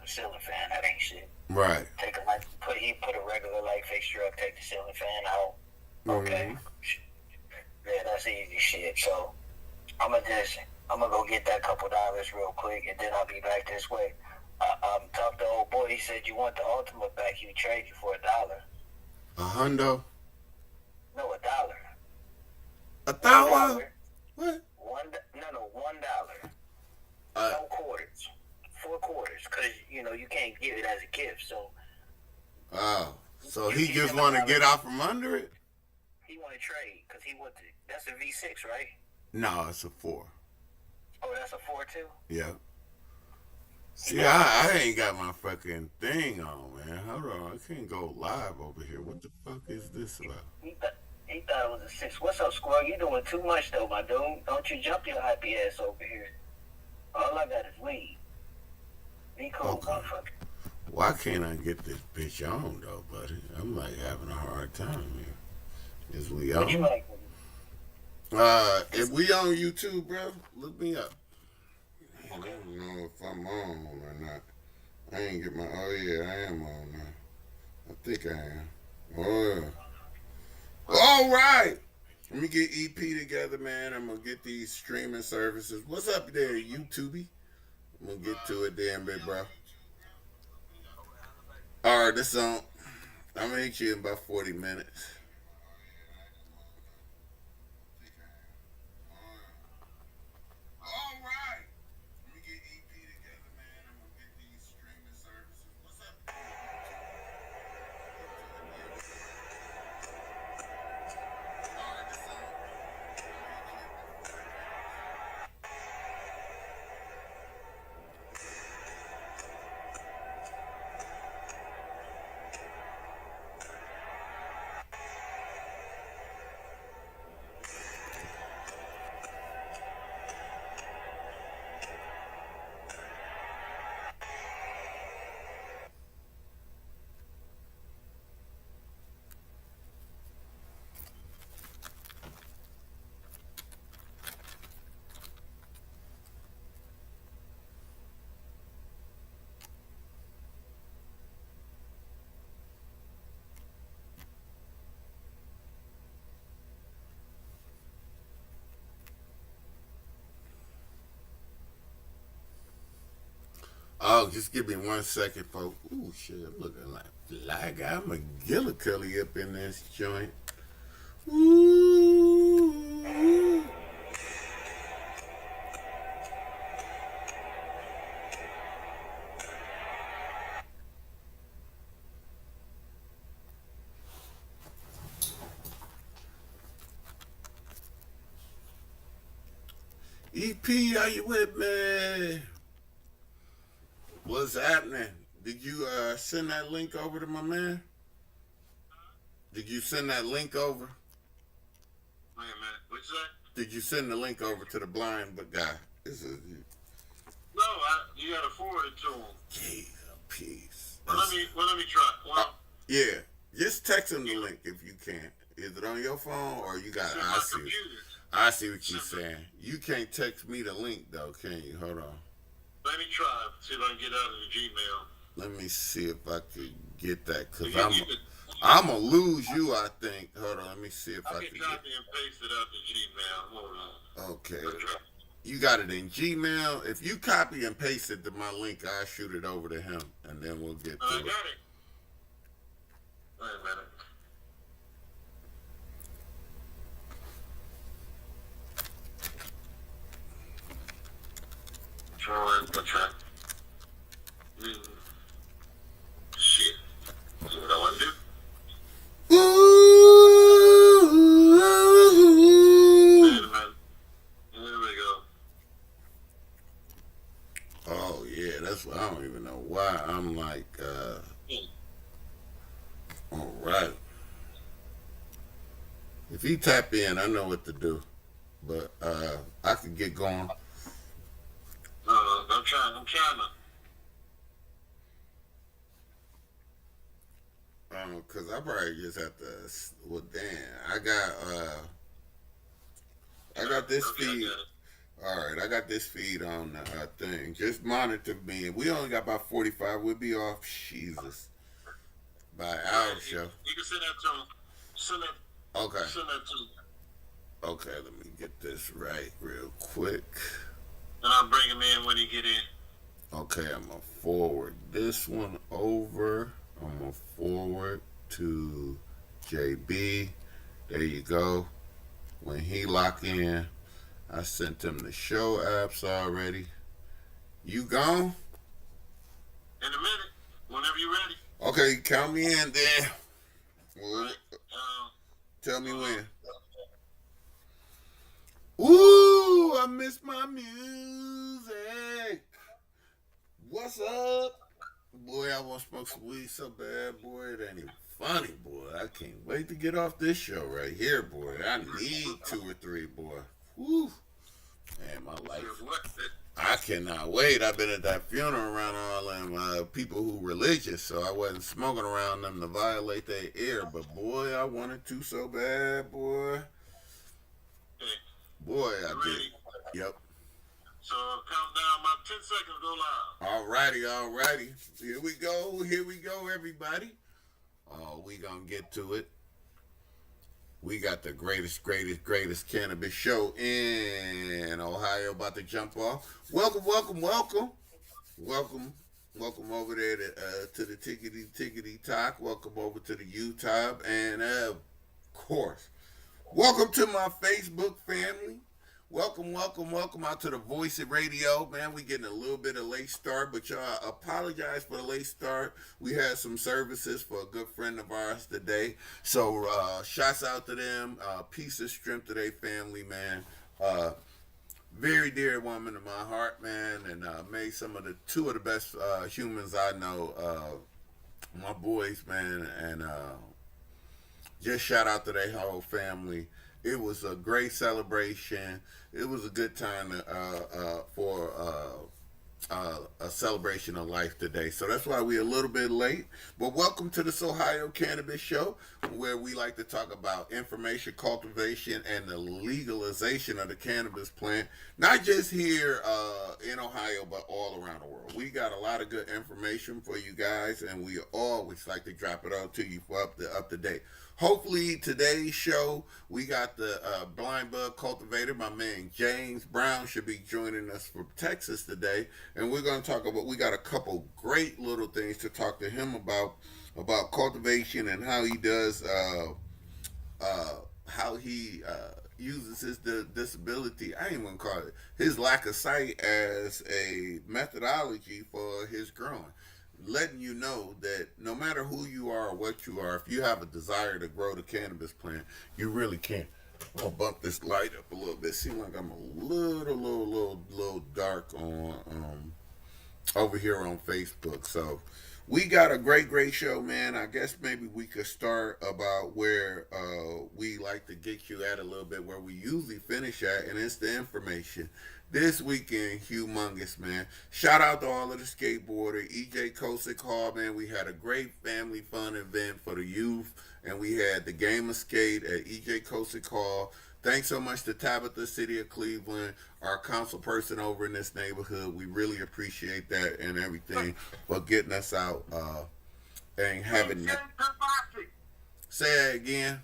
ceiling fan. That ain't shit. Right. He put a regular light fixture up, take the ceiling fan out. Okay. Yeah, that's easy shit. So I'm gonna go get that couple dollars real quick, and then I'll be back this way. Talked to old boy. He said you want the ultimate back. He would trade you for $1. A hundo. No, $1. $1? What? $1. No quarters. 4 quarters, because you can't give it as a gift. So. Oh, so he just want to get out from under it? He want to trade because that's a V6, right? No, it's a 4. Oh, that's a 4 too. Yeah. See, I ain't got my fucking thing on, man. Hold on, I can't go live over here. What the fuck is this about? He thought it was a 6. What's up, Squirrel? You doing too much though, my dude. Don't you jump your happy ass over here. All I got is weed. Be cool, motherfucker. Why can't I get this bitch on though, buddy? I'm like having a hard time here. Is we on? What you like? If we on YouTube, bro, look me up. I don't know if I'm on or not. I ain't get my. Oh yeah, I am on now. I think I am. Oh yeah. All right. Let me get EP together, man. I'm gonna get these streaming services. What's up there, YouTube? I'm gonna get to it then, big bro. All right, this on. I'm gonna hit you in about 40 minutes. All right. Let me get EP together, man. I'm gonna get these streaming services. What's up? All right, this on. Oh, just give me 1 second, folks. Ooh, shit, I'm looking like I'm a gillicully up in this joint. Ooh. EP, are you with me? What's happening? Did you send that link over to my man? Did you send that link over? Wait a minute. What's that? Did you send the link over to the blind but guy? No, you gotta forward it to him. Peace. Well, let me try. Well, yeah, just text him the link if you can. Is it on your phone or you got it? I see what you're saying. You can't text me the link though, can you? Hold on. Let me try. See if I can get out of the Gmail. Let me see if I can get that, because I'm going to lose you, I think. Hold on, let me see if I can copy and paste it out to Gmail. Hold on. Okay. You got it in Gmail. If you copy and paste it to my link, I'll shoot it over to him, and then we'll get to it. I got it. Wait a minute. Okay. Shit. That's what I want to do. Wait a minute. There we go. Oh, yeah, that's what I don't even know why. I'm like, all right. If he tap in, I know what to do. But I could get going. I'm trying to. Cause I probably just have to. Well, damn, I got this feed. All right, I got this feed on the thing. Just monitor me. We only got about 45. We'll be off, Jesus, by our show. You can send that to him. Send that. Okay. Send that to him. Okay, let me get this right real quick. And I'll bring him in when he get in. Okay, I'm going to forward this one over. I'm going to forward to JB. There you go. When he lock in, I sent him the show apps already. You gone? In a minute, whenever you're ready. Okay, count me in then. Well, Right. tell me when. Ooh, I miss my music. What's up? Boy, I want to smoke some weed so bad, boy. It ain't even funny, boy. I can't wait to get off this show right here, boy. I need 2 or 3, boy. Woo. Man, my life. I cannot wait. I've been at that funeral around all them people who religious, so I wasn't smoking around them to violate their ear. But boy, I wanted to so bad, boy. Boy, I did. Yep. So count down about 10 seconds, go live. Alrighty. Here we go, everybody. Oh, we gonna get to it. We got the greatest cannabis show in Ohio about to jump off. Welcome over there to the Tickety Talk. Welcome over to the YouTube, and of course, welcome to my Facebook family. Welcome out to the Voice of Radio, man. We getting a little bit of late start, but y'all apologize for the late start. We had some services for a good friend of ours today, so shouts out to them. Peace and strength to their family, man. Very dear woman in my heart, man, and made two of the best humans I know. My boys, man, and just shout out to their whole family. It was a great celebration. It was a good time for a celebration of life today. So that's why we're a little bit late. But welcome to the Sohigho Cannabis Show, where we like to talk about information, cultivation, and the legalization of the cannabis plant. Not just here in Ohio, but all around the world. We got a lot of good information for you guys, and we always like to drop it out to you for up to date. Hopefully today's show, we got the blind bud cultivator, my man James Brown should be joining us from Texas today, and we're going to talk about, we got a couple great little things to talk to him about cultivation and how he does, how he uses his disability, I ain't going to call it, his lack of sight as a methodology for his growing. Letting you know that no matter who you are or what you are, if you have a desire to grow the cannabis plant, you really can. I'm gonna bump this light up a little bit. Seems like I'm a little dark on over here on Facebook. So we got a great show, man. I guess maybe we could start about where we like to get you at a little bit, where we usually finish at, and it's the information. This weekend, humongous, man. Shout out to all of the skateboarders. EJ Kosick Hall, man. We had a great family fun event for the youth, and we had the game of skate at EJ Kosick Hall. Thanks so much to Tabitha, City of Cleveland, our council person over in this neighborhood. We really appreciate that and everything for getting us out and having that. Say it again.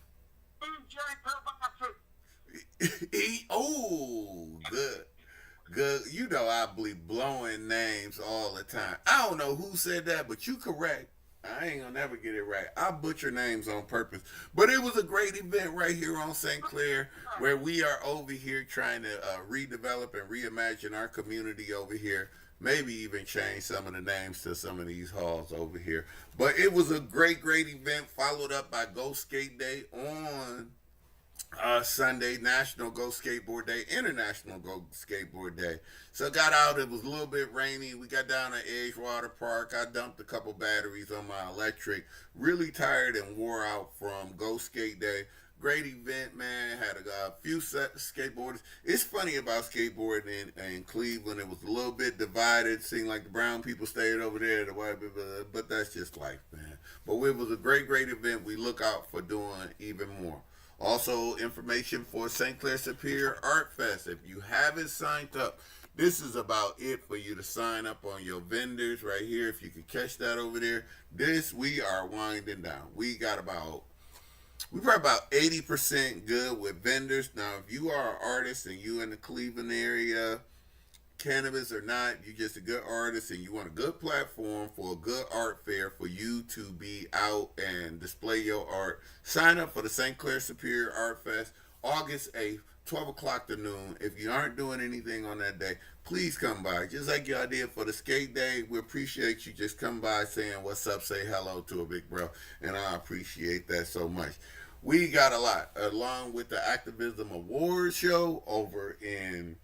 Oh, good. Good. You know I be blowing names all the time. I don't know who said that, but you correct. I ain't gonna never get it right. I butcher names on purpose. But it was a great event right here on St. Clair, where we are over here trying to redevelop and reimagine our community over here. Maybe even change some of the names to some of these halls over here. But it was a great event, followed up by Go Skate Day on Sunday, National Go Skateboard Day, International Go Skateboard Day. So got out, it was a little bit rainy. We got down at Edgewater Park. I dumped a couple batteries on my electric. Really tired and wore out from Go Skate Day. Great event, man. Had a few skateboarders. It's funny about skateboarding in Cleveland. It was a little bit divided. Seemed like the brown people stayed over there, the white people, but that's just life, man. But it was a great event. We look out for doing even more. Also, information for St. Clair Superior Art Fest. If you haven't signed up, this is about it for you to sign up on your vendors right here. If you could catch that over there. We are winding down. We probably about 80% good with vendors. Now, if you are an artist and you in the Cleveland area, cannabis or not, you're just a good artist and you want a good platform for a good art fair for you to be out and display your art, sign up for the St. Clair Superior Art Fest, August 8th, 12 o'clock to noon. If you aren't doing anything on that day, please come by. Just like y'all did for the skate day, we appreciate you just come by saying what's up, say hello to a big bro, and I appreciate that so much. We got a lot, along with the Activism Awards show over in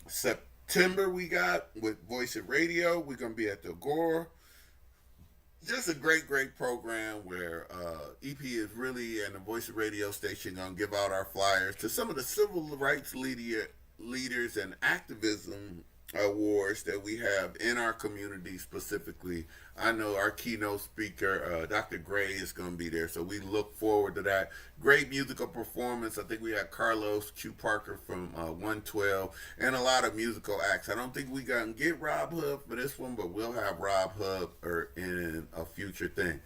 September. We got with Voice of Radio. We're gonna be at the Agora. Just a great program where EP is really and the Voice of Radio station gonna give out our flyers to some of the civil rights leaders and activism awards that we have in our community specifically. I know our keynote speaker, Dr. Gray, is going to be there, so we look forward to that. Great musical performance. I think we had Carlos Q. Parker from 112 and a lot of musical acts. I don't think we going to get Rob Hub for this one, but we'll have Rob Hub in a future thing.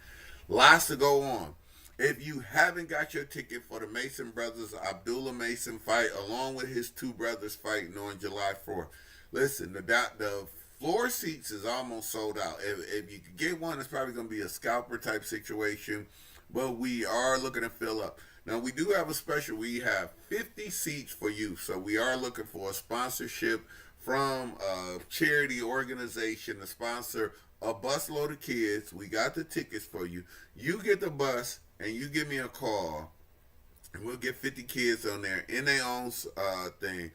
Lots to go on. If you haven't got your ticket for the Mason Brothers Abdullah Mason fight, along with his two brothers fighting on July 4th, listen, the floor seats is almost sold out. If you could get one, it's probably going to be a scalper type situation, but we are looking to fill up. Now, we do have a special. We have 50 seats for you, so we are looking for a sponsorship from a charity organization to sponsor a busload of kids. We got the tickets for you. You get the bus, and you give me a call, and we'll get 50 kids on there in their own thing.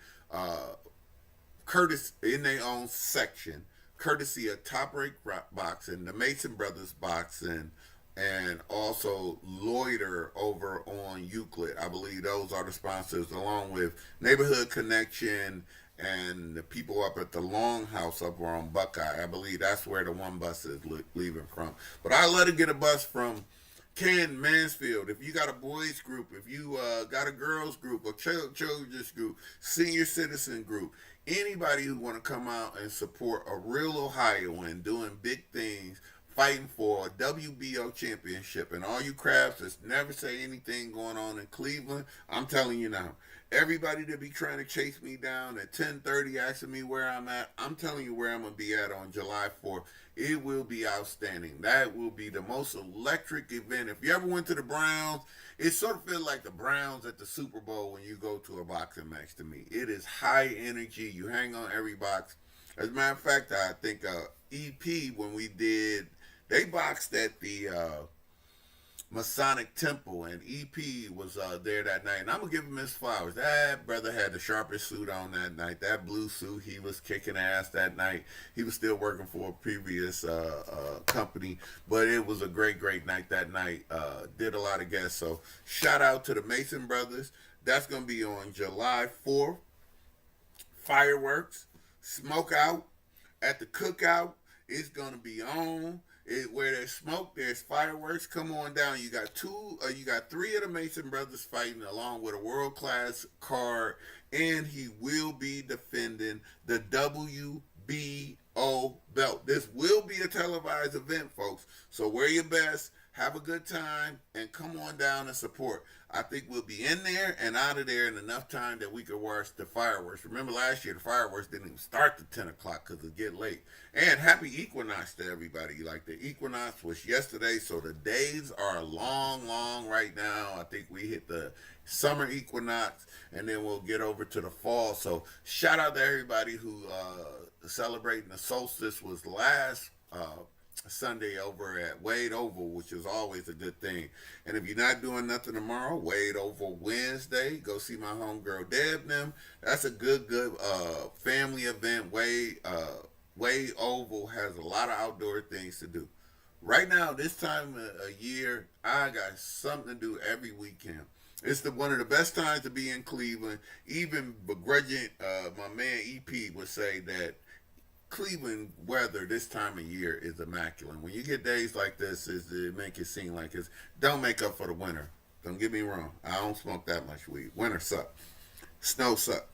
Curtis in their own section, courtesy of Top Rank Boxing, the Mason Brothers Boxing, and also Loiter over on Euclid. I believe those are the sponsors, along with Neighborhood Connection and the people up at the Longhouse up on Buckeye. I believe that's where the one bus is leaving from. But I let it get a bus from Ken Mansfield. If you got a boys group, if you got a girls group, a children's group, senior citizen group, anybody who want to come out and support a real Ohioan doing big things, fighting for a WBO championship, and all you crabs that never say anything going on in Cleveland, I'm telling you now, everybody that be trying to chase me down at 10:30 asking me where I'm at, I'm telling you where I'm going to be at on July 4th. It will be outstanding. That will be the most electric event. If you ever went to the Browns, it sort of feels like the Browns at the Super Bowl when you go to a boxing match to me. It is high energy. You hang on every box. As a matter of fact, I think EP, when we did, they boxed at the Masonic Temple, and EP was there that night, and I'm gonna give him his flowers. That brother had the sharpest suit on that night. That blue suit, he was kicking ass that night. He was still working for a previous company, but it was a great night that night. Did a lot of guests, so shout out to the Mason Brothers. That's gonna be on July 4th. Fireworks, smoke out at the cookout. It's gonna be on. Where there's smoke, there's fireworks. Come on down. You got three of the Mason brothers fighting, along with a world-class card, and he will be defending the WBO belt. This will be a televised event, folks. So wear your best, have a good time, and come on down and support. I think we'll be in there and out of there in enough time that we could watch the fireworks. Remember last year, the fireworks didn't even start at 10 o'clock because it get late. And happy equinox to everybody. Like, the equinox was yesterday, so the days are long right now. I think we hit the summer equinox, and then we'll get over to the fall. So shout out to everybody who celebrating the solstice was last Sunday over at Wade Oval, which is always a good thing. And if you're not doing nothing tomorrow, Wade Oval Wednesday, go see my homegirl Deb them. That's a good family event. Wade Oval has a lot of outdoor things to do. Right now, this time of year, I got something to do every weekend. It's one of the best times to be in Cleveland. Even begrudging, my man EP would say that Cleveland weather this time of year is immaculate. When you get days like this, it make it seem like don't make up for the winter. Don't get me wrong. I don't smoke that much weed. Winter suck. Snow suck.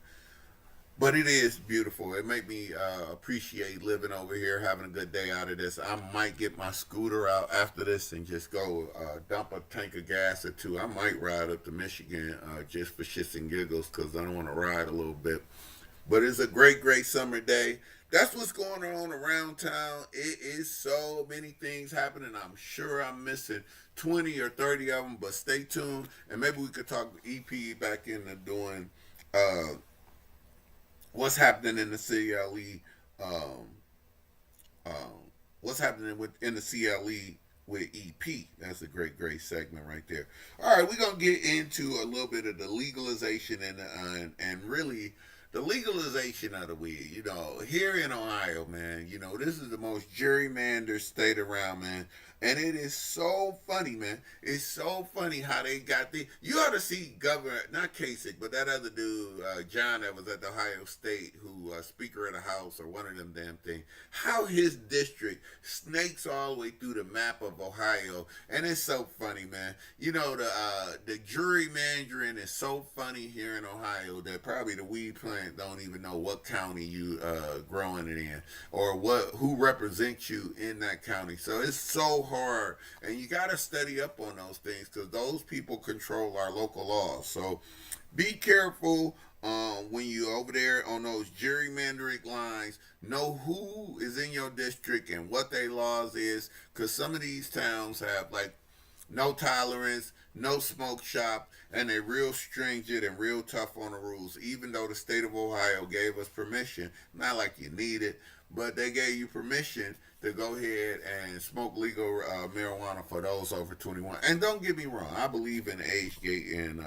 But it is beautiful. It made me appreciate living over here, having a good day out of this. I might get my scooter out after this and just go dump a tank of gas or two. I might ride up to Michigan just for shits and giggles because I don't want to ride a little bit. But it's a great, great summer day. That's what's going on around town. It is so many things happening. I'm sure I'm missing 20 or 30 of them, but stay tuned. And maybe we could talk EP back into doing uh, what's happening in the CLE, um, what's happening in the CLE with EP. That's a great, great segment right there. All right, we're gonna get into a little bit of the legalization and really the legalization of the weed. You know, here in Ohio, man. You know, this is the most gerrymandered state around, man. And it is so funny, man. It's so funny how they got the. You ought to see Governor, not Kasich, but that other dude, John, that was at the Ohio State, who Speaker of the House or one of them damn things. How his district snakes all the way through the map of Ohio, and it's so funny, man. You know the gerrymandering is so funny here in Ohio that probably the weed plant don't even know what county you growing it in or who represents you in that county. So it's so hard, and you got to study up on those things because those people control our local laws. So be careful when you over there on those gerrymandering lines. Know who is in your district and what their laws is, because some of these towns have like no tolerance, no smoke shop, and they're real stringent and real tough on the rules. Even though the state of Ohio gave us permission, not like you need it, but they gave you permission to go ahead and smoke legal marijuana for those over 21. And don't get me wrong, I believe in age gate and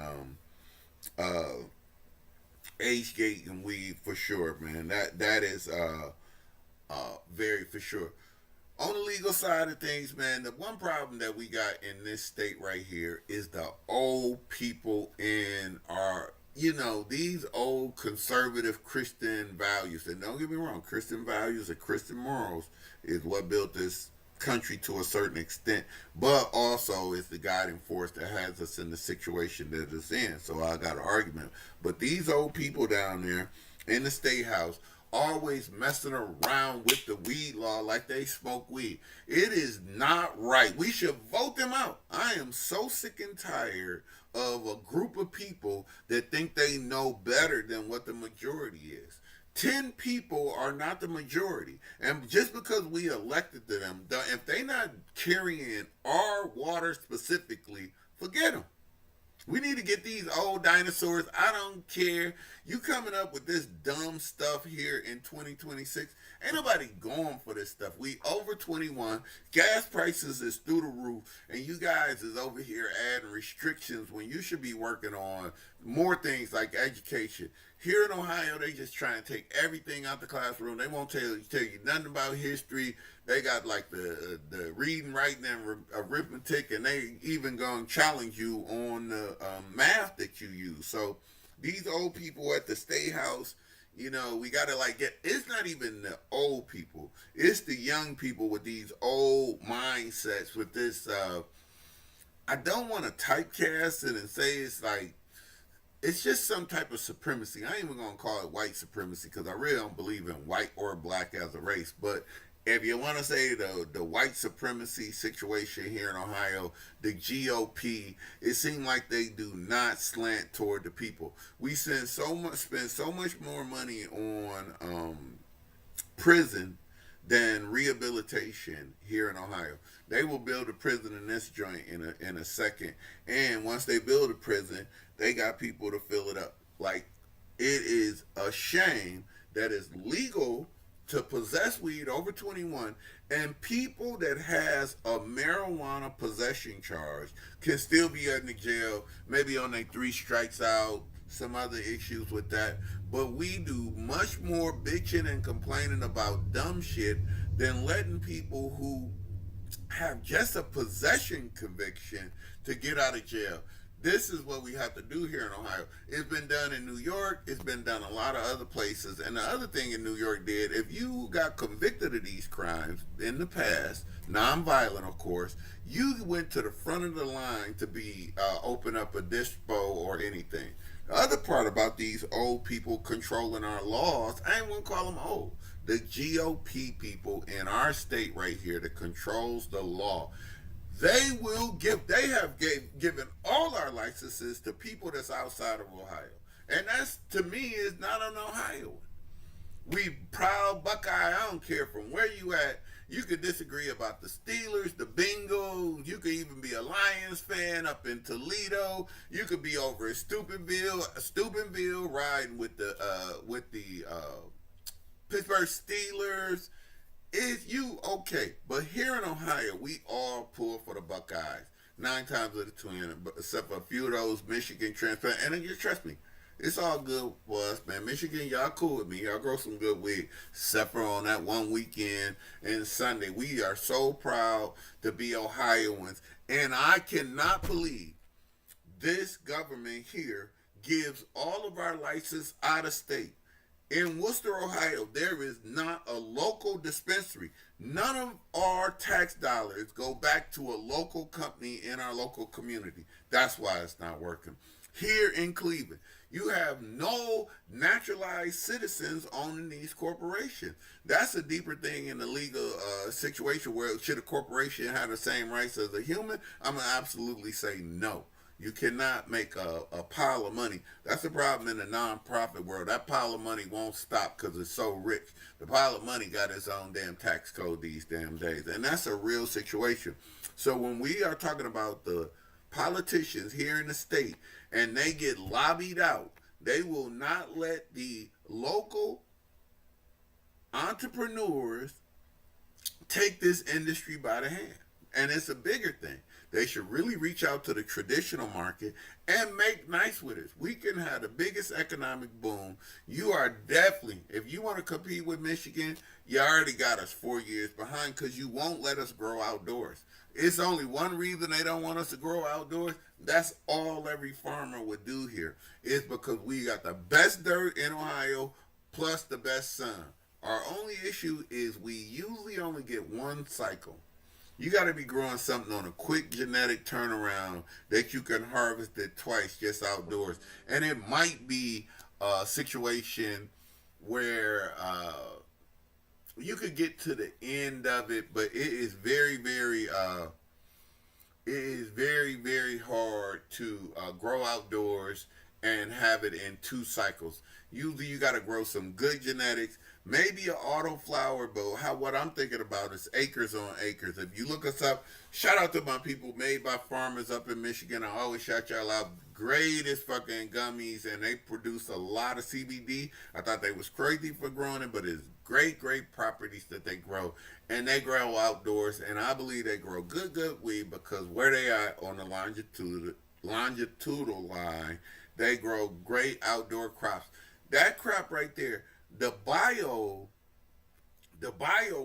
uh, age gate and weed for sure, man. That is very for sure. On the legal side of things, man, the one problem that we got in this state right here is the old people in our, you know, these old conservative Christian values. And don't get me wrong, Christian values and Christian morals is what built this country to a certain extent, but also it's the guiding force that has us in the situation that it's in. So I got an argument. But these old people down there in the state house always messing around with the weed law like they smoke weed. It is not right. We should vote them out. I am so sick and tired of a group of people that think they know better than what the majority is. 10 people are not the majority. And just because we elected them, if they not carrying our water specifically, forget them. We need to get these old dinosaurs. I don't care. You coming up with this dumb stuff here in 2026. Ain't nobody going for this stuff. We over 21. Gas prices is through the roof. And you guys is over here adding restrictions when you should be working on more things like education. Here in Ohio, they just try and take everything out the classroom. They won't tell you nothing about history. They got like the reading, writing, and arithmetic, and they even gonna challenge you on the math that you use. So these old people at the state house, you know, we gotta like get. It's not even the old people. It's the young people with these old mindsets. With this, I don't want to typecast it and say it's like. It's just some type of supremacy. I ain't even gonna call it white supremacy because I really don't believe in white or black as a race. But if you want to say the white supremacy situation here in Ohio, the GOP, it seems like they do not slant toward the people. We spend so much more money on prison than rehabilitation here in Ohio. They will build a prison in this joint in a second, and once they build a prison, they got people to fill it up. Like, it is a shame that it's legal to possess weed over 21, and people that has a marijuana possession charge can still be in the jail, maybe on their 3 strikes out, some other issues with that. But we do much more bitching and complaining about dumb shit than letting people who have just a possession conviction to get out of jail. This is what we have to do here in Ohio. It's been done in New York. It's been done a lot of other places. And the other thing in New York did, if you got convicted of these crimes in the past, non-violent, of course, you went to the front of the line to be open up a dispo or anything. The other part about these old people controlling our laws, I ain't gonna call them old. The GOP people in our state right here that controls the law, given all our licenses to people that's outside of Ohio. And that's, to me, is not an Ohioan. We proud Buckeye. I don't care from where you at. You could disagree about the Steelers, the Bengals. You could even be a Lions fan up in Toledo. You could be over at Steubenville, riding with the Pittsburgh Steelers. Is you okay? But here in Ohio, we all pull for the Buckeyes 9 times out of 10, except for a few of those Michigan transplants. And you trust me, it's all good for us, man. Michigan, y'all cool with me. Y'all grow some good weed. Except for on that one weekend and Sunday. We are so proud to be Ohioans. And I cannot believe this government here gives all of our licenses out of state. In Worcester, Ohio, there is not a local dispensary. None of our tax dollars go back to a local company in our local community. That's why it's not working. Here in Cleveland, you have no naturalized citizens owning these corporations. That's a deeper thing in the legal situation where should a corporation have the same rights as a human? I'm going to absolutely say no. You cannot make a pile of money. That's the problem in the nonprofit world. That pile of money won't stop because it's so rich. The pile of money got its own damn tax code these damn days. And that's a real situation. So when we are talking about the politicians here in the state and they get lobbied out, they will not let the local entrepreneurs take this industry by the hand. And it's a bigger thing. They should really reach out to the traditional market and make nice with us. We can have the biggest economic boom. You are definitely, if you want to compete with Michigan, you already got us 4 years behind because you won't let us grow outdoors. It's only one reason they don't want us to grow outdoors. That's all every farmer would do here. It's because we got the best dirt in Ohio plus the best sun. Our only issue is we usually only get one cycle. You got to be growing something on a quick genetic turnaround that you can harvest it twice just outdoors. And it might be a situation where you could get to the end of it, but it is very hard to grow outdoors and have it in 2 cycles. Usually you got to grow some good genetics, maybe an autoflower, but what I'm thinking about is acres on acres. If you look us up, shout out to my people made by farmers up in Michigan. I always shout y'all out. Greatest fucking gummies, and they produce a lot of CBD. I thought they was crazy for growing it, but it's great properties that they grow. And they grow outdoors, and I believe they grow good weed because where they are on the longitudinal line, they grow great outdoor crops. That crop right there, the bio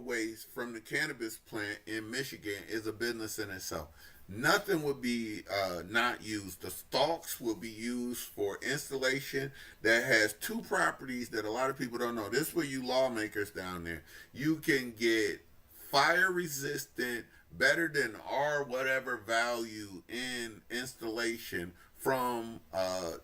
waste from the cannabis plant in Michigan is a business in itself. Nothing would be not used. The stalks will be used for installation. That has 2 properties that a lot of people don't know. This is for you lawmakers down there. You can get fire resistant, better than R whatever value in installation from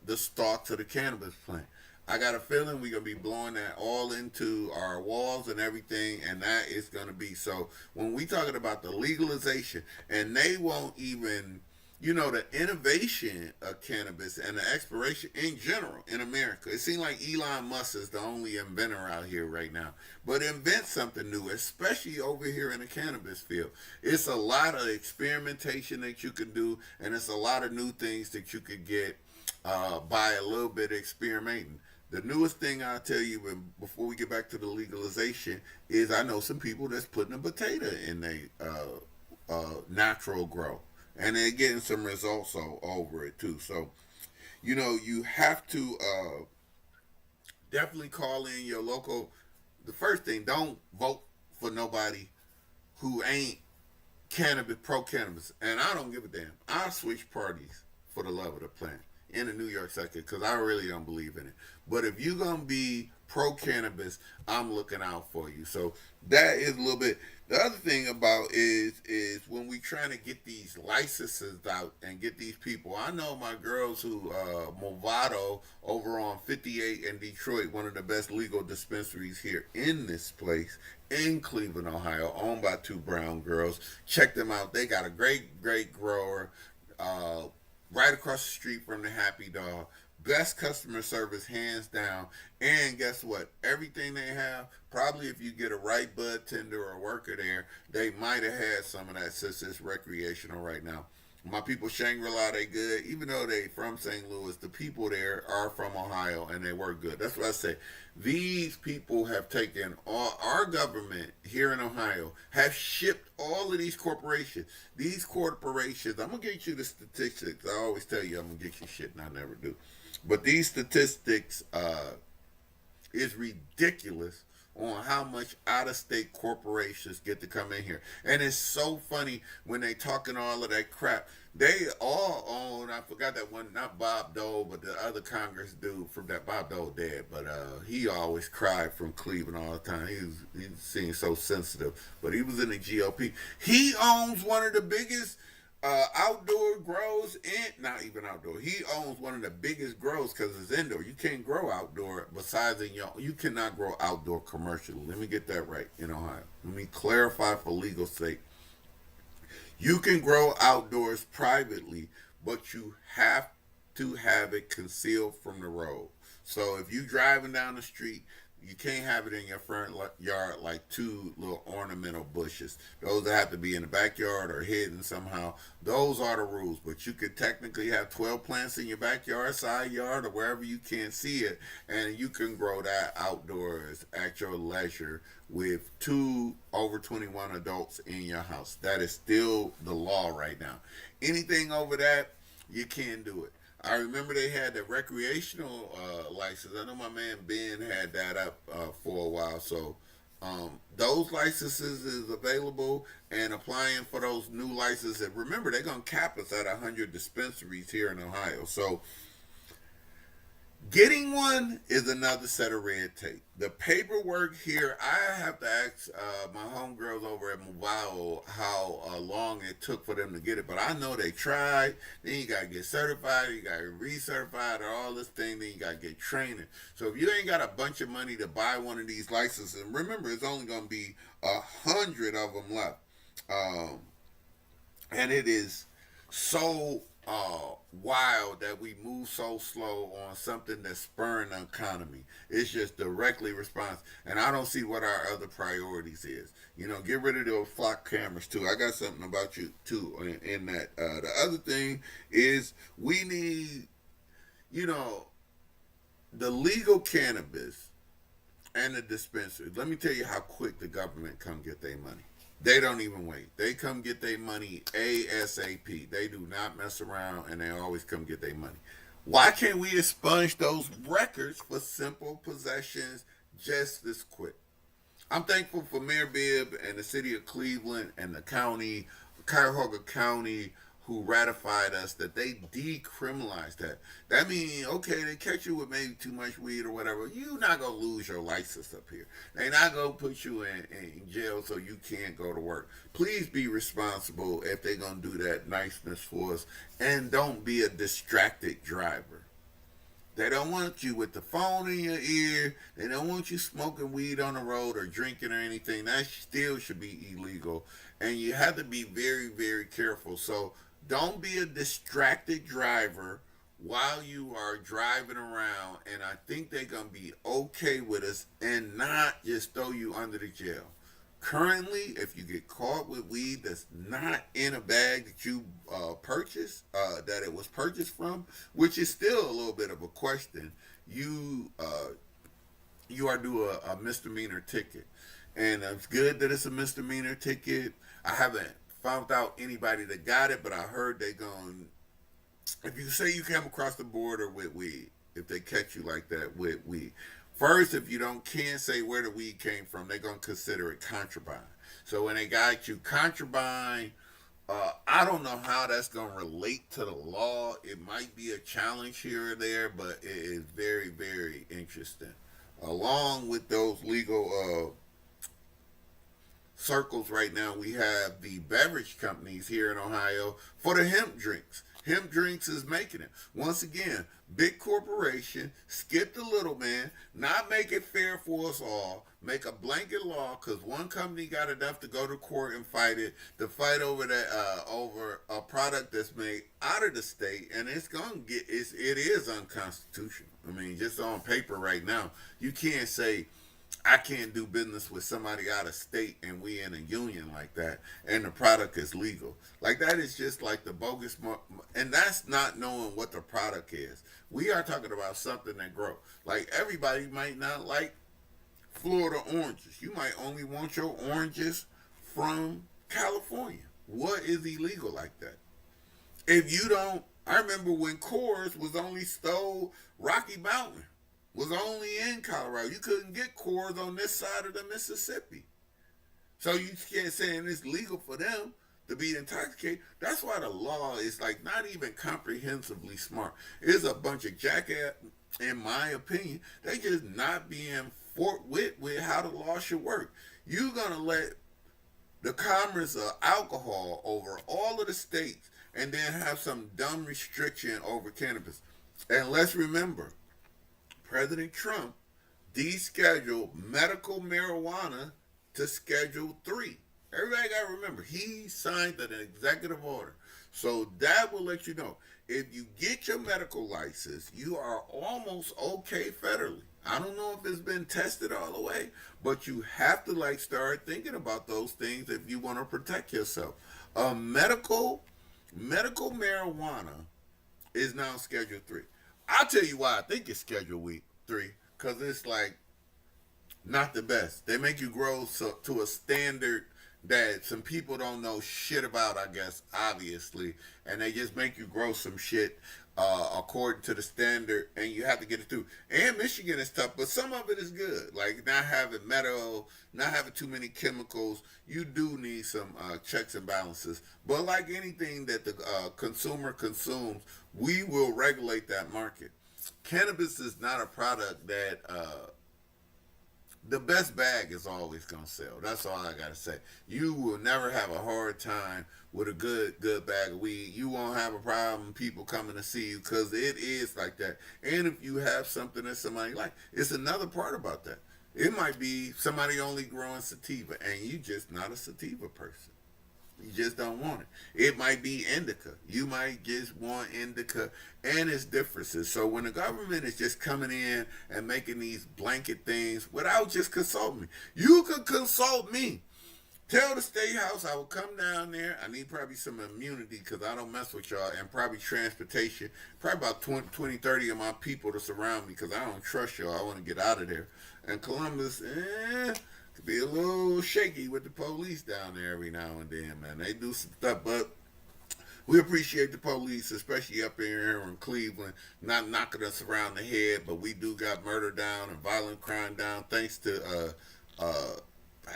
the stalks of the cannabis plant. I got a feeling we're going to be blowing that all into our walls and everything, and that is going to be so. When we talking about the legalization, and they won't even, the innovation of cannabis and the exploration in general in America. It seems like Elon Musk is the only inventor out here right now. But invent something new, especially over here in the cannabis field. It's a lot of experimentation that you can do, and it's a lot of new things that you could get by a little bit of experimenting. The newest thing I'll tell you before we get back to the legalization is I know some people that's putting a potato in a natural grow. And they're getting some results over it too. So, you have to definitely call in your local. The first thing, don't vote for nobody who ain't pro cannabis. And I don't give a damn. I'll switch parties for the love of the plant in the New York sector because I really don't believe in it. But if you're gonna be pro cannabis, I'm looking out for you. So that is a little bit. The other thing about is when we trying to get these licenses out and get these people. I know my girls who Movado over on 58 in Detroit, one of the best legal dispensaries here in this place in Cleveland, Ohio, owned by two brown girls. Check them out. They got a great grower uh, right across the street from the Happy Dog. Best customer service, hands down. And guess what? Everything they have, probably if you get a right bud tender or worker there, they might have had some of that since it's recreational right now. My people Shangri-La, they good. Even though they from St. Louis, the people there are from Ohio and they work good. That's what I say. These people have taken all our government here in Ohio have shipped all of these corporations. These corporations, I'm gonna get you the statistics. I always tell you I'm gonna get you shit and I never do. But these statistics is ridiculous on how much out of state corporations get to come in here. And it's so funny when they talking all of that crap. They all own, I forgot that one, not Bob Dole, but the other Congress dude from that Bob Dole dead, but he always cried from Cleveland all the time. He seemed so sensitive. But he was in the GOP. He owns one of the biggest outdoor grows in not even outdoor. He owns one of the biggest grows because it's indoor. You can't grow outdoor besides in your. You cannot grow outdoor commercially. Let me get that right in Ohio. Let me clarify for legal sake. You can grow outdoors privately, but you have to have it concealed from the road. So if you driving down the street, you can't have it in your front yard like two little ornamental bushes. Those that have to be in the backyard or hidden somehow. Those are the rules. But you could technically have 12 plants in your backyard, side yard, or wherever you can't see it. And you can grow that outdoors at your leisure with two over 21 adults in your house. That is still the law right now. Anything over that, you can't do it. I remember they had the recreational license. I know my man Ben had that up for a while. So those licenses is available and applying for those new licenses. And remember, they're going to cap us at 100 dispensaries here in Ohio. So getting one is another set of red tape. The paperwork here, I have to ask my homegirls over at Mobile how long it took for them to get it. But I know they tried. Then you got to get certified. You got to recertified or all this thing. Then you got to get training. So if you ain't got a bunch of money to buy one of these licenses, and remember, it's only going to be 100 of them left. And it is so wild that we move so slow on something that's spurring the economy. It's just directly response, and I don't see what our other priorities is. You know, get rid of those flock cameras too. I got something about you too in that. The other thing is we need, you know, the legal cannabis and the dispensaries. Let me tell you how quick the government come get their money. They don't even wait. They come get their money ASAP. They do not mess around and they always come get their money. Why can't we expunge those records for simple possessions just this quick? I'm thankful for Mayor Bibb and the city of Cleveland and the county, Cuyahoga County, who ratified us that they decriminalized that. That means, okay, they catch you with maybe too much weed or whatever. You're not going to lose your license up here. They're not going to put you in jail so you can't go to work. Please be responsible if they're going to do that niceness for us. And don't be a distracted driver. They don't want you with the phone in your ear. They don't want you smoking weed on the road or drinking or anything. That still should be illegal. And you have to be very, very careful. So don't be a distracted driver while you are driving around. And I think they're going to be okay with us and not just throw you under the jail. Currently, if you get caught with weed that's not in a bag that you purchased, that it was purchased from, which is still a little bit of a question, you are due a misdemeanor ticket. And it's good that it's a misdemeanor ticket. I haven't found out anybody that got it, but I heard they going, if you say you came across the border with weed, if they catch you like that with weed, first, if you can't say where the weed came from, they're going to consider it contraband. So when they got you contraband I don't know how that's going to relate to the law. It might be a challenge here or there, but it is very, very interesting. Along with those legal circles right now, we have the beverage companies here in Ohio for the hemp drinks. Hemp drinks is making it. Once again, big corporation, skip the little man, not make it fair for us all, make a blanket law because one company got enough to go to court and fight it, to fight over that over a product that's made out of the state, and it's gonna it is unconstitutional. I mean, just on paper right now, you can't say I can't do business with somebody out of state and we in a union like that and the product is legal. Like that is just like the bogus and that's not knowing what the product is. We are talking about something that grows. Like everybody might not like Florida oranges. You might only want your oranges from California. What is illegal like that? If you don't, I remember when Coors was only stole Rocky Mountain was only in Colorado. You couldn't get Coors on this side of the Mississippi. So you can't say it's legal for them to be intoxicated. That's why the law is like not even comprehensively smart. It's a bunch of jackass, in my opinion. They just not being forthwith with how the law should work. You're gonna let the commerce of alcohol over all of the states and then have some dumb restriction over cannabis. And let's remember, President Trump descheduled medical marijuana to Schedule 3. Everybody got to remember, he signed an executive order. So that will let you know, if you get your medical license, you are almost okay federally. I don't know if it's been tested all the way, but you have to like start thinking about those things if you want to protect yourself. Medical marijuana is now Schedule 3. I'll tell you why I think it's Schedule 3, because it's like not the best. They make you grow to a standard that some people don't know shit about, I guess, obviously, and they just make you grow some shit according to the standard, and you have to get it through. And Michigan is tough, but some of it is good. Like not having metal, not having too many chemicals. You do need some checks and balances. But like anything that the consumer consumes, we will regulate that market. Cannabis is not a product that the best bag is always gonna sell. That's all I gotta say. You will never have a hard time with a good bag of weed. You won't have a problem people coming to see you because it is like that. And if you have something that somebody like, it's another part about that. It might be somebody only growing sativa and you just not a sativa person. You just don't want it. It might be indica. You might just want indica and its differences. So when the government is just coming in and making these blanket things without just consulting me, you could consult me. Tell the state house I will come down there. I need probably some immunity because I don't mess with y'all, and probably transportation. Probably about 20, 30 of my people to surround me because I don't trust y'all. I want to get out of there. And Columbus, could be a little shaky with the police down there every now and then, man. They do some stuff, but we appreciate the police, especially up here in Cleveland, not knocking us around the head, but we do got murder down and violent crime down thanks to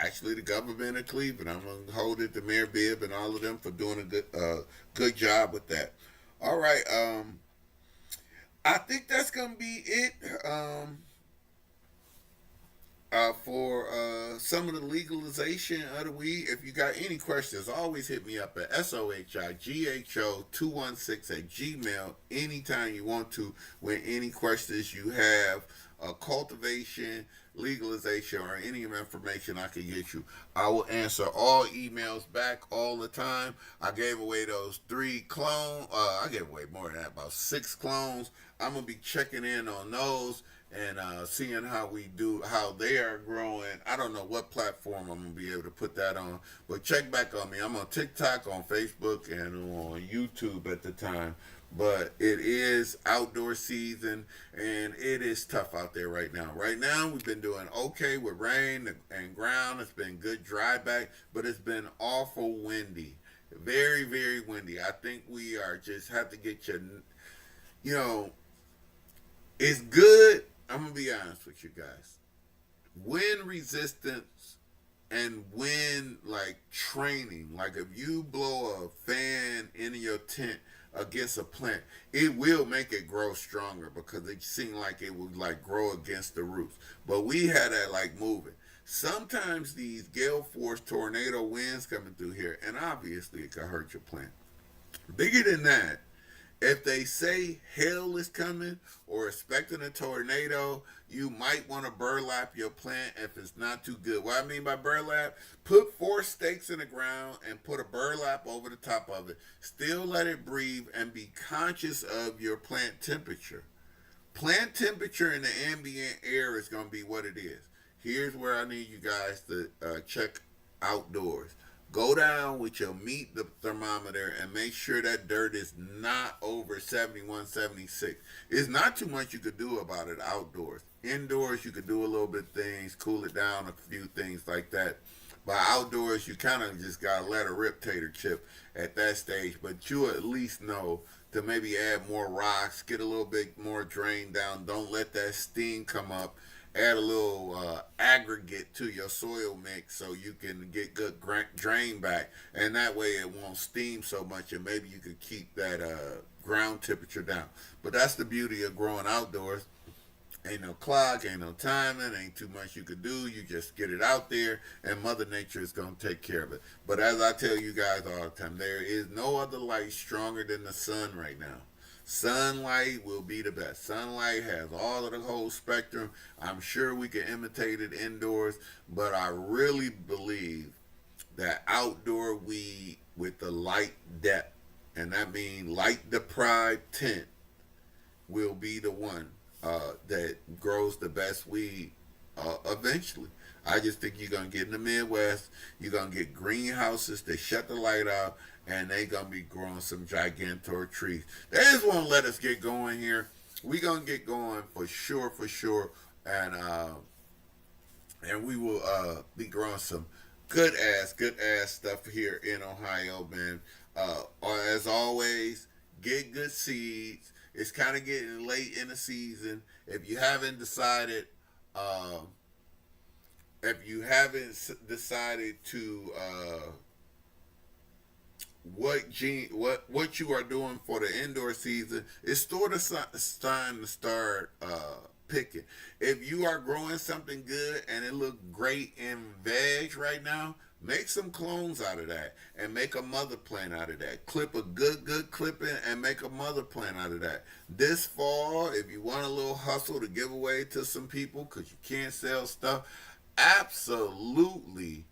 actually the government of Cleveland. I'm going to hold it to Mayor Bibb and all of them for doing a good job with that. All right. I think that's going to be it. For some of the legalization of the weed. If you got any questions, always hit me up at sohigho216 at gmail anytime you want to with any questions you have, cultivation, legalization, or any information I can get you. I will answer all emails back all the time. I gave away those 3 clones. I gave away more than that, about 6 clones. I'm going to be checking in on those and seeing how they are growing. I don't know what platform I'm going to be able to put that on, but check back on me. I'm on TikTok, on Facebook, and on YouTube at the time. But it is outdoor season, and it is tough out there right now. Right now, we've been doing okay with rain and ground. It's been good dry back, but it's been awful windy. Very, very windy. I think we are just have to get it's good. I'm going to be honest with you guys. Wind resistance And when like training, like if you blow a fan in your tent against a plant, it will make it grow stronger because it seemed like it would like grow against the roots. But we had that like moving. Sometimes these gale force tornado winds coming through here, and obviously it could hurt your plant. Bigger than that, if they say hail is coming or expecting a tornado, you might want to burlap your plant if it's not too good. What I mean by burlap, put 4 stakes in the ground and put a burlap over the top of it. Still let it breathe and be conscious of your plant temperature. Plant temperature in the ambient air is going to be what it is. Here's where I need you guys to check outdoors. Go down with your meat thermometer and make sure that dirt is not over 71, 76. It's not too much you could do about it outdoors. Indoors, you could do a little bit of things, cool it down, a few things like that. But outdoors, you kind of just got to let a rip tater chip at that stage. But you at least know to maybe add more rocks, get a little bit more drain down. Don't let that steam come up. Add a little aggregate to your soil mix so you can get good drain back, and that way it won't steam so much, and maybe you could keep that ground temperature down. But that's the beauty of growing outdoors. Ain't no clock, ain't no timing, ain't too much you could do. You just get it out there, and Mother Nature is going to take care of it. But as I tell you guys all the time, there is no other light stronger than the sun right now. Sunlight will be the best. Sunlight has all of the whole spectrum. I'm sure we can imitate it indoors, but I really believe that outdoor weed with the light depth, and that means light deprived tent, will be the one that grows the best weed eventually. I just think you're going to get in the Midwest, you're going to get greenhouses that shut the light out, and they going to be growing some gigantor trees. They just won't let us get going here. We going to get going for sure. And we will be growing some good ass stuff here in Ohio, man. As always, get good seeds. It's kind of getting late in the season. If you haven't decided, to what you are doing for the indoor season, it's sort of time to start picking. If you are growing something good and it look great in veg right now, make some clones out of that and make a mother plant out of that. Clip a good clipping and make a mother plant out of that. This fall, if you want a little hustle to give away to some people because you can't sell stuff, absolutely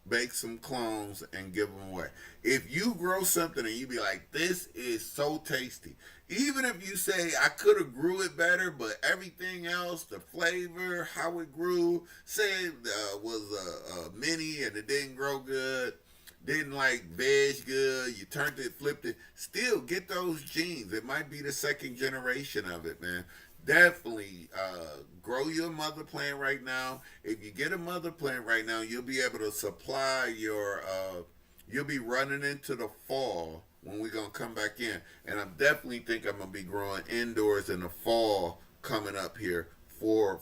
make some clones and give them away. If you grow something and you be like, this is so tasty, even if you say I could have grew it better, but everything else, the flavor, how it grew, say it was a mini and it didn't grow good, didn't like veg good, you turned it, flipped it, still get those genes. It might be the second generation of it, man. Definitely grow your mother plant right now. If you get a mother plant right now, you'll be able to supply your you'll be running into the fall when we're gonna come back in. And I definitely think I'm gonna be growing indoors in the fall coming up here for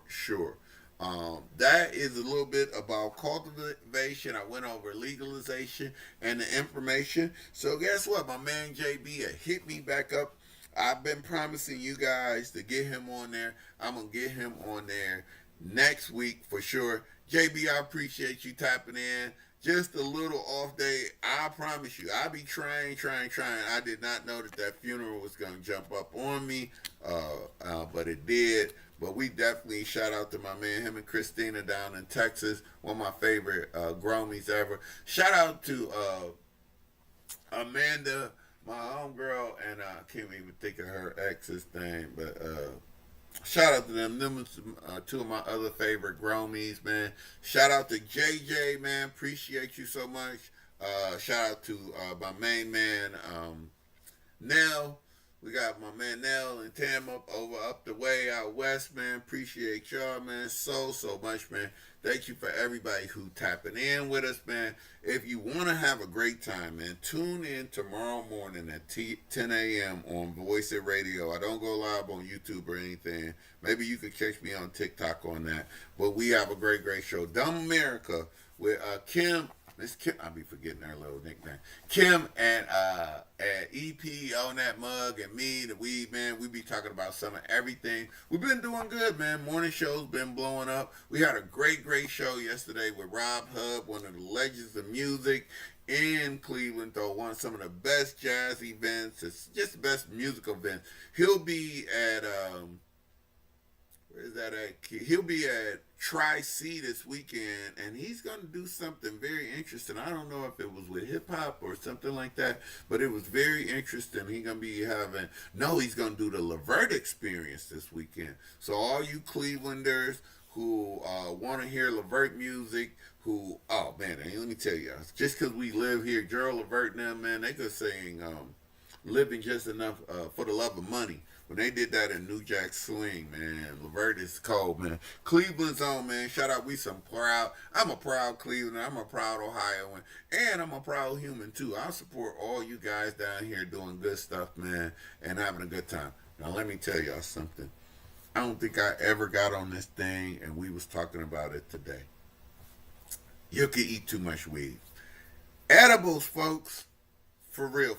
sure. That is a little bit about cultivation. I went over legalization and the information. So guess what? My man JB hit me back up. I've been promising you guys to get him on there. I'm going to get him on there next week for sure. JB, I appreciate you tapping in. Just a little off day. I promise you, I'll be trying. I did not know that funeral was going to jump up on me, but it did. But we definitely shout out to my man, him and Christina down in Texas. One of my favorite gromies ever. Shout out to Amanda, my homegirl, and I can't even think of her ex's name, but shout out to them. Them are two of my other favorite gromies, man. Shout out to JJ, man. Appreciate you so much. Shout out to my main man, Nell. We got my man Nell and Tam up the way out west, man. Appreciate y'all, man, so much, man. Thank you for everybody who tapping in with us, man. If you want to have a great time, man, tune in tomorrow morning at 10 a.m. on Voice It Radio. I don't go live on YouTube or anything. Maybe you could catch me on TikTok on that. But we have a great show. Dumb America with Kim. Miss Kim, I'll be forgetting her little nickname. Kim and EP on that mug and me, the weed man. We be talking about some of everything. We've been doing good, man. Morning show's been blowing up. We had a great show yesterday with Rob Hub, one of the legends of music in Cleveland, though one of some of the best jazz events. It's just the best musical event. He'll be at where is that at? He'll be at Tri-C this weekend, and he's going to do something very interesting. I don't know if it was with hip hop or something like that, but it was very interesting. He's going to be he's going to do the Levert experience this weekend. So all you Clevelanders who want to hear Levert music, oh man, let me tell you, just because we live here, Gerald Levert and them, man, they could sing Living Just Enough for the Love of Money. When they did that in New Jack Swing, man, Levert is cold, man. Cleveland's on, man. Shout out, I'm a proud Clevelander, I'm a proud Ohioan, and I'm a proud human, too. I support all you guys down here doing good stuff, man, and having a good time. Now, let me tell y'all something. I don't think I ever got on this thing, and we was talking about it today. You can eat too much weed. Edibles, folks, for real.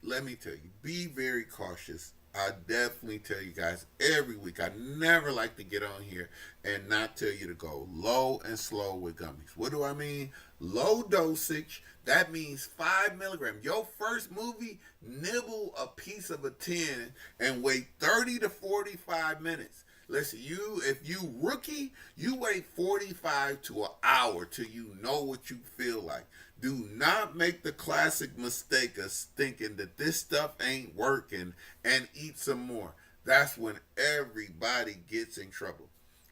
Let me tell you, be very cautious. I definitely tell you guys every week. I never like to get on here and not tell you to go low and slow with gummies. What do I mean? Low dosage. That means 5 milligrams. Your first movie, nibble a piece of a 10 and wait 30 to 45 minutes. Listen, if you rookie, you wait 45 to an hour till you know what you feel like. Do not make the classic mistake of thinking that this stuff ain't working and eat some more. That's when everybody gets in trouble.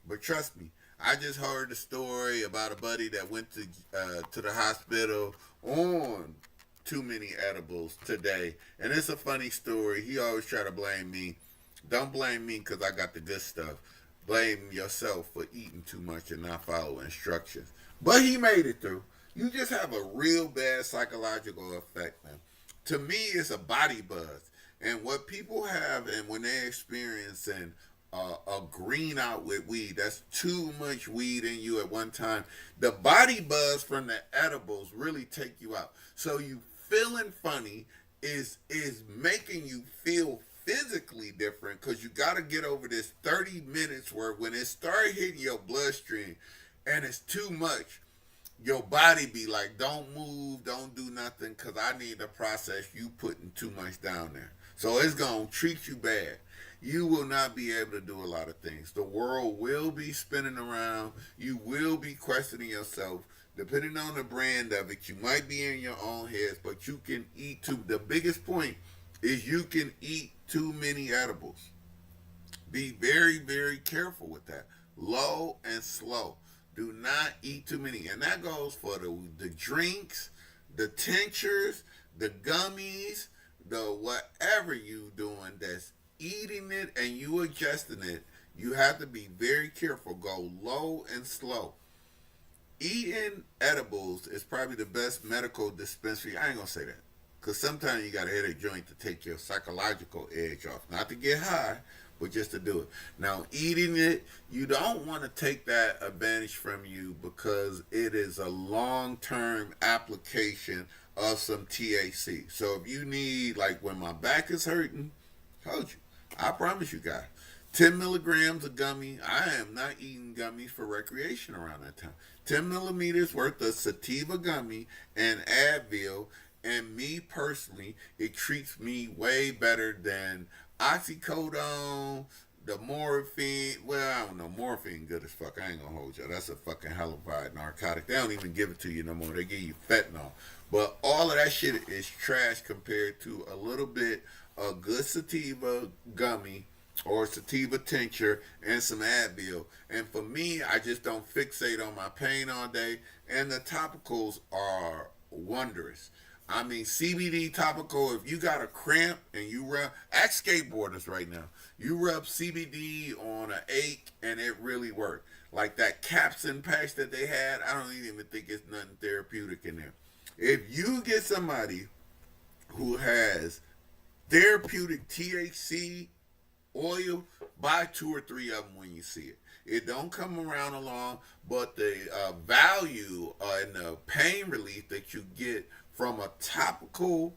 But trust me, I just heard a story about a buddy that went to the hospital on too many edibles today, and it's a funny story. He always try to blame me. Don't blame me because I got the good stuff. Blame yourself for eating too much and not following instructions. But he made it through. You just have a real bad psychological effect, man. To me, it's a body buzz. And what people have, and when they're experiencing a green out with weed, that's too much weed in you at one time. The body buzz from the edibles really take you out. So you feeling funny is making you feel physically different because you got to get over this 30 minutes where when it start hitting your bloodstream and it's too much, your body be like, don't move, don't do nothing, because I need to process you putting too much down there. So it's going to treat you bad. You will not be able to do a lot of things. The world will be spinning around. You will be questioning yourself. Depending on the brand of it, you might be in your own heads, but you can eat too. The biggest point is you can eat too many edibles. Be very careful with that. Low and slow. Do not eat too many. And that goes for the drinks, the tinctures, the gummies, the whatever you doing that's eating it and you adjusting it. You have to be very careful. Go low and slow. Eating edibles is probably the best medical dispensary. I ain't going to say that. Because sometimes you got to hit a joint to take your psychological edge off. Not to get high, but just to do it. Now, eating it, you don't want to take that advantage from you because it is a long-term application of some THC. So if you need, like when my back is hurting, told you, I promise you guys, 10 milligrams of gummy. I am not eating gummies for recreation around that time. 10 millimeters worth of sativa gummy and Advil. And me personally, it treats me way better than oxycodone, the morphine. Well, I don't know. Morphine good as fuck. I ain't gonna hold you. That's a fucking halified narcotic. They don't even give it to you no more. They give you fentanyl. But all of that shit is trash compared to a little bit of good sativa gummy or sativa tincture and some Advil. And for me, I just don't fixate on my pain all day. And the topicals are wondrous. I mean, CBD topical. If you got a cramp and you rub, ask skateboarders right now. You rub CBD on an ache and it really worked. Like that capsin patch that they had, I don't even think it's nothing therapeutic in there. If you get somebody who has therapeutic THC oil, buy two or three of them when you see it. It don't come around along, but the value and the pain relief that you get from a topical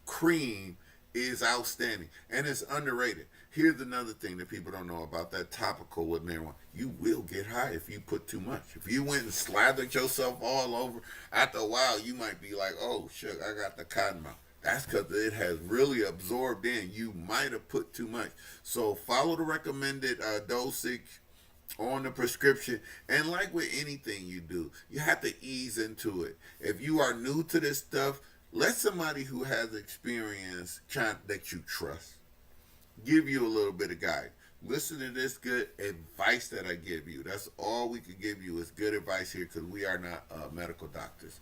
cream is outstanding and it's underrated. Here's another thing that people don't know about that topical with marijuana. You will get high if you put too much. If you went and slathered yourself all over, after a while you might be like, oh shit, I got the cotton mouth. That's because it has really absorbed in. You might have put too much. So follow the recommended dosage on the prescription. And like with anything you do, you have to ease into it. If you are new to this stuff, let somebody who has experience that you trust give you a little bit of guide. Listen to this good advice that I give you. That's all we can give you is good advice here because we are not medical doctors.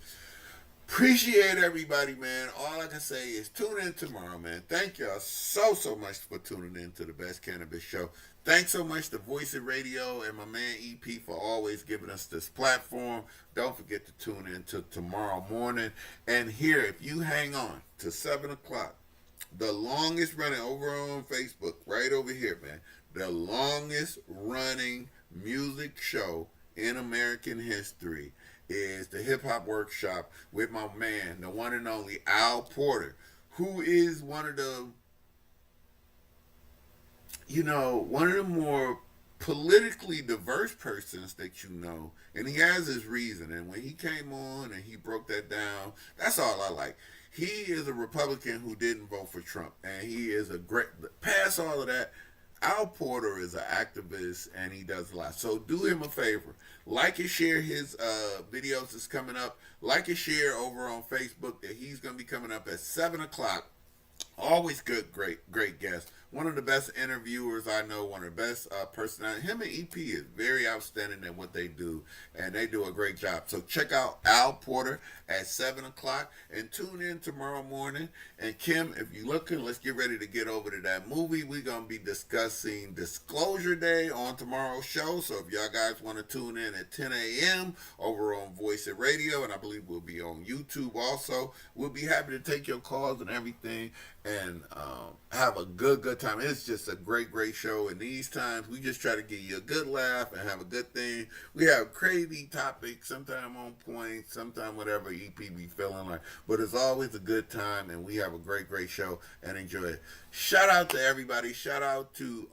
Appreciate everybody, man. All I can say is tune in tomorrow, man. Thank y'all so much for tuning in to the Best Cannabis Show. Thanks so much to Voice of Radio and my man EP for always giving us this platform. Don't forget to tune in to tomorrow morning. And here, if you hang on to 7 o'clock, the longest running over on Facebook, right over here, man, the longest running music show in American history is the Hip Hop Workshop with my man, the one and only Al Porter, who is one of the, one of the more politically diverse persons that you know, and he has his reason. And when he came on and he broke that down, that's all I like. He is a Republican who didn't vote for Trump, and he is a great, past all of that, Al Porter is an activist and he does a lot. So do him a favor. Like and share his videos that's coming up. Like and share over on Facebook that he's going to be coming up at 7 o'clock. Always good, great guest. One of the best interviewers I know, one of the best personalities. Him and EP is very outstanding at what they do, and they do a great job. So check out Al Porter at 7 o'clock, and tune in tomorrow morning. And Kim, if you're looking, let's get ready to get over to that movie. We're going to be discussing Disclosure Day on tomorrow's show, so if y'all guys want to tune in at 10 a.m. over on Voice of Radio, and I believe we'll be on YouTube also, we'll be happy to take your calls and everything, and have a good time. It's just a great show. In these times, we just try to give you a good laugh and have a good thing. We have crazy topics, sometimes on point, sometimes whatever EP be feeling like. But it's always a good time, and we have a great show and enjoy it. Shout out to everybody. Shout out to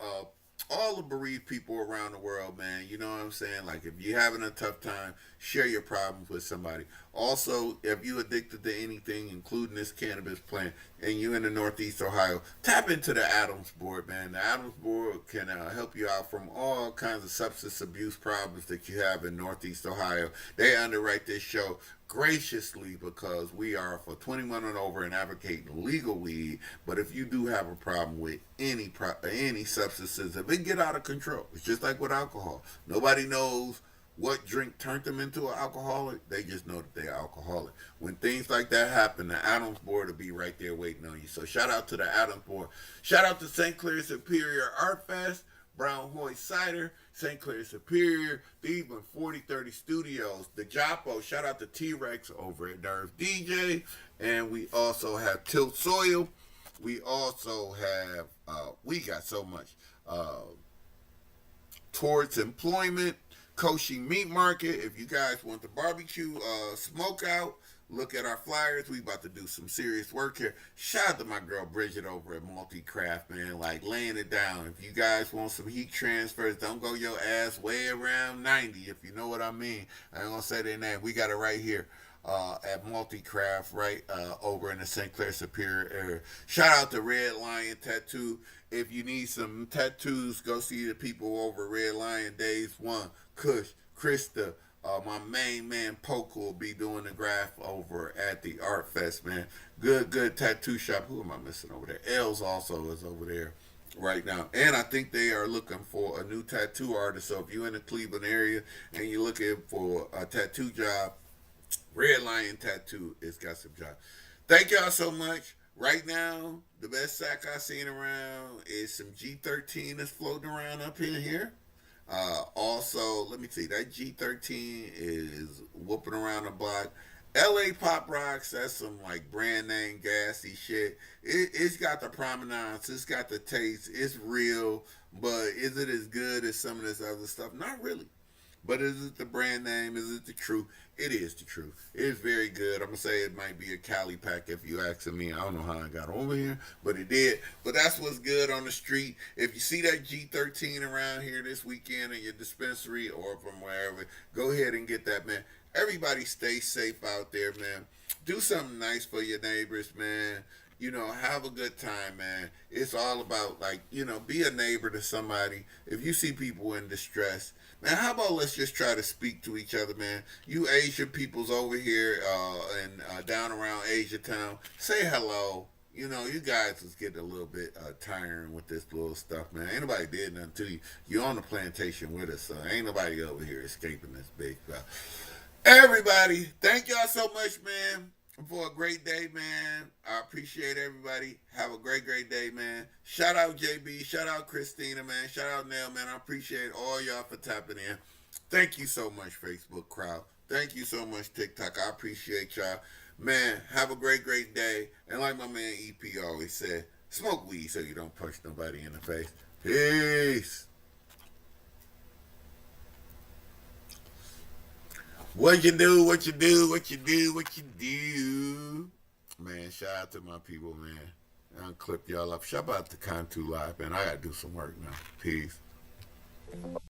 all the bereaved people around the world, man. You know what I'm saying? Like, if you're having a tough time, share your problems with somebody. Also, if you're addicted to anything, including this cannabis plant, and you're in the Northeast Ohio, tap into the Adams Board, man. The Adams Board can help you out from all kinds of substance abuse problems that you have in Northeast Ohio. They underwrite this show graciously because we are for 21 and over and advocating legal weed. But if you do have a problem with any substances, if it get out of control, it's just like with alcohol. Nobody knows what drink turned them into an alcoholic. They just know that they're alcoholic. When things like that happen, the Adams Board will be right there waiting on you. So shout out to the Adams Board. Shout out to St. Clair Superior Art Fest, Brown Hoy Cider, St. Clair Superior, Cleveland 4030 Studios, the Joppo. Shout out to T-Rex over at Nerve DJ. And we also have Tilt Soil. We also have, we got so much, Towards Employment, Koshi Meat Market. If you guys want the barbecue smoke out, look at our flyers. We about to do some serious work here. Shout out to my girl Bridget over at Multicraft, man. Like, laying it down. If you guys want some heat transfers, don't go your ass way around 90, if you know what I mean. I ain't gonna say their name. We got it right here at Multicraft, right over in the St. Clair Superior area. Shout out to Red Lion Tattoo. If you need some tattoos, go see the people over Red Lion Days 1. Kush, Krista, my main man Poker will be doing the graph over at the Art Fest, man. Good tattoo shop. Who am I missing over there? Els also is over there right now. And I think they are looking for a new tattoo artist. So if you're in the Cleveland area and you're looking for a tattoo job, Red Lion Tattoo has got some jobs. Thank y'all so much. Right now, the best sack I seen around is some G13 that's floating around up in here. Also, let me tell you, that G13 is whooping around the block. LA Pop Rocks, that's some like brand name gassy shit. It's got the provenance, it's got the taste, it's real, but is it as good as some of this other stuff? Not really. But is it the brand name? Is it the truth? It is the truth. It is very good. I'm gonna say it might be a Cali pack if you asking me. I don't know how I got over here, but it did. But that's what's good on the street. If you see that G13 around here this weekend in your dispensary or from wherever, go ahead and get that, man. Everybody stay safe out there, man. Do something nice for your neighbors, man. Have a good time, man. It's all about, like, be a neighbor to somebody. If you see people in distress, man, how about let's just try to speak to each other, man. You Asian peoples over here and down around Asia Town, say hello. You guys is getting a little bit tiring with this little stuff, man. Ain't nobody did nothing to you. You're on the plantation with us, so ain't nobody over here escaping this big stuff. Everybody, thank y'all so much, man, for a great day, man. I appreciate everybody. Have a great, great day, man. Shout out JB. Shout out Christina, man. Shout out Nell, man. I appreciate all y'all for tapping in. Thank you so much, Facebook crowd. Thank you so much, TikTok. I appreciate y'all. Man, have a great, great day. And like my man EP always said, smoke weed so you don't punch nobody in the face. Peace. What you do, what you do, what you do, what you do. Man, shout out to my people, man. I'll clip y'all up. Shout out to Contu Live, man. I gotta do some work now. Peace.